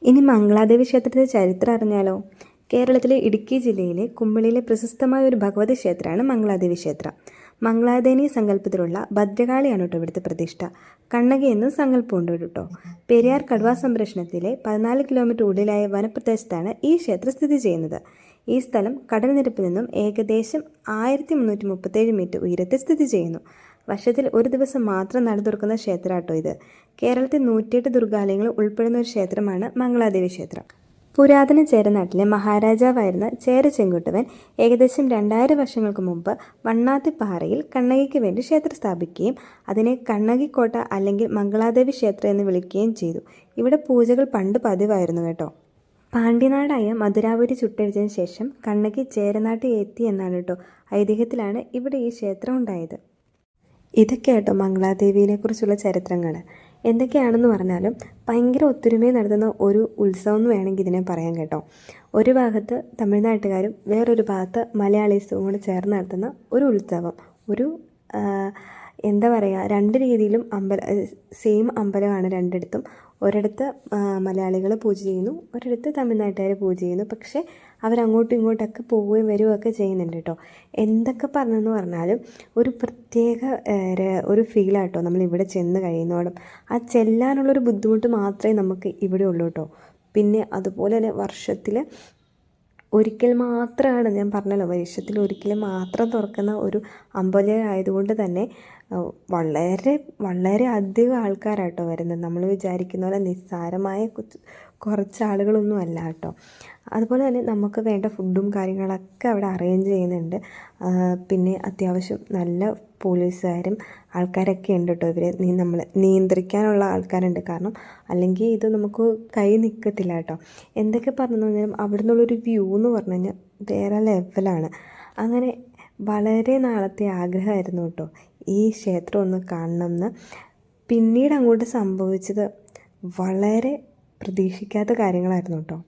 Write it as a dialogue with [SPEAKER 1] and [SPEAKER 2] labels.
[SPEAKER 1] ഇനി മംഗളാദേവി ക്ഷേത്രത്തിലെ ചരിത്രം അറിഞ്ഞാലോ? കേരളത്തിലെ ഇടുക്കി ജില്ലയിലെ കുമ്പളിയിലെ പ്രശസ്തമായ ഒരു ഭഗവതി ക്ഷേത്രമാണ് മംഗളാദേവി ക്ഷേത്രം. മംഗളാദേവി സങ്കല്പത്തിലുള്ള ഭദ്രകാളിയാണ് കേട്ടോ ഇവിടുത്തെ പ്രതിഷ്ഠ. കണ്ണകി എന്ന് സങ്കല്പമുണ്ട് കേട്ടോ. പെരിയാർ കടുവാ സംരക്ഷണത്തിലെ 14 കിലോമീറ്റർ ഉള്ളിലായ വനപ്രദേശത്താണ് ഈ ക്ഷേത്രം സ്ഥിതി ചെയ്യുന്നത്. ഈ സ്ഥലം കടൽനിരപ്പിൽ നിന്നും ഏകദേശം 1337 മീറ്റർ ഉയരത്തിൽ സ്ഥിതി ചെയ്യുന്നു. വർഷത്തിൽ ഒരു ദിവസം മാത്രം നട തുറക്കുന്ന ക്ഷേത്രമാട്ടോ ഇത്. കേരളത്തിൽ 108 ദുർഗാലയങ്ങൾ ഉൾപ്പെടുന്ന ഒരു ക്ഷേത്രമാണ് മംഗളാദേവി ക്ഷേത്രം. പുരാതന ചേരനാട്ടിലെ മഹാരാജാവായിരുന്ന ചേര ചെങ്കുട്ടുവൻ ഏകദേശം 2000 വർഷങ്ങൾക്ക് മുമ്പ് വണ്ണാത്തിപ്പാറയിൽ കണ്ണകിക്ക് വേണ്ടി ക്ഷേത്രം സ്ഥാപിക്കുകയും അതിനെ കണ്ണകിക്കോട്ട അല്ലെങ്കിൽ മംഗളാദേവി ക്ഷേത്രം എന്ന് വിളിക്കുകയും ചെയ്തു. ഇവിടെ പൂജകൾ പണ്ട് പതിവായിരുന്നു കേട്ടോ. പാണ്ഡ്യനാടായ മധുരാപുരി ചുട്ടഴിച്ചതിന് ശേഷം കണ്ണകി ചേരനാട്ടിൽ എത്തി എന്നാണ് കേട്ടോ ഐതിഹ്യത്തിലാണ് ഇവിടെ ഈ ക്ഷേത്രം ഉണ്ടായത്. ഇതൊക്കെ കേട്ടോ മംഗളാദേവിയെ കുറിച്ചുള്ള ചരിത്രങ്ങൾ. എന്തൊക്കെയാണെന്ന് പറഞ്ഞാലും ഭയങ്കര ഒത്തൊരുമയിൽ നടത്തുന്ന ഒരു ഉത്സവം എന്ന് വേണമെങ്കിൽ ഇതിനെ പറയാം കേട്ടോ. ഒരു ഭാഗത്ത് തമിഴ്നാട്ടുകാരും വേറൊരു ഭാഗത്ത് മലയാളീസും കൂടെ ചേർന്ന് നടത്തുന്ന ഒരു ഉത്സവം. ഒരു എന്താ പറയുക, രണ്ട് രീതിയിലും സെയിം അമ്പലമാണ് രണ്ടിടത്തും. ഒരിടത്ത് മലയാളികൾ പൂജ ചെയ്യുന്നു, ഒരിടത്ത് തമിഴ്നാട്ടുകാർ പൂജ ചെയ്യുന്നു. പക്ഷേ അവരങ്ങോട്ടും ഇങ്ങോട്ടൊക്കെ പോവുകയും വരികയൊക്കെ ചെയ്യുന്നുണ്ട് കേട്ടോ. എന്തൊക്കെ പറഞ്ഞെന്ന് പറഞ്ഞാലും ഒരു പ്രത്യേക ഒരു ഫീലാട്ടോ നമ്മൾ ഇവിടെ ചെന്ന് കഴിയുന്നതോടും. ആ ചെല്ലാനുള്ളൊരു ബുദ്ധിമുട്ട് മാത്രമേ നമുക്ക് ഇവിടെ ഉള്ളൂ കേട്ടോ. പിന്നെ അതുപോലെ തന്നെ വർഷത്തിൽ ഒരിക്കൽ മാത്രമാണ്, ഞാൻ പറഞ്ഞല്ലോ, വർഷത്തിൽ ഒരിക്കൽ മാത്രം തുറക്കുന്ന ഒരു അമ്പലം ആയതുകൊണ്ട് തന്നെ വളരെ അധികം ആൾക്കാരാട്ടോ വരുന്നത്. നമ്മൾ വിചാരിക്കുന്ന പോലെ നിസ്സാരമായ കുറച്ച് ആളുകളൊന്നും അല്ല കേട്ടോ. അതുപോലെ തന്നെ നമുക്ക് വേണ്ട ഫുഡും കാര്യങ്ങളൊക്കെ അവിടെ അറേഞ്ച് ചെയ്യുന്നുണ്ട്. പിന്നെ അത്യാവശ്യം നല്ല പോലീസുകാരും ആൾക്കാരൊക്കെ ഉണ്ട് കേട്ടോ. ഇവരെ നമ്മൾ നിയന്ത്രിക്കാനുള്ള ആൾക്കാരുണ്ട്. കാരണം അല്ലെങ്കിൽ ഇത് നമുക്ക് കൈ നിൽക്കത്തില്ല കേട്ടോ. എന്തൊക്കെ പറഞ്ഞു കഴിഞ്ഞാലും അവിടെ നിന്നുള്ളൊരു വ്യൂ എന്ന് പറഞ്ഞു കഴിഞ്ഞാൽ വേറെ ലെവലാണ്. അങ്ങനെ വളരെ നാളത്തെ ആഗ്രഹമായിരുന്നു കേട്ടോ ഈ ക്ഷേത്രം ഒന്ന് കാണണം എന്ന്. പിന്നീട് അങ്ങോട്ട് സംഭവിച്ചത് വളരെ പ്രതീക്ഷിക്കാത്ത കാര്യങ്ങളായിരുന്നു കേട്ടോ.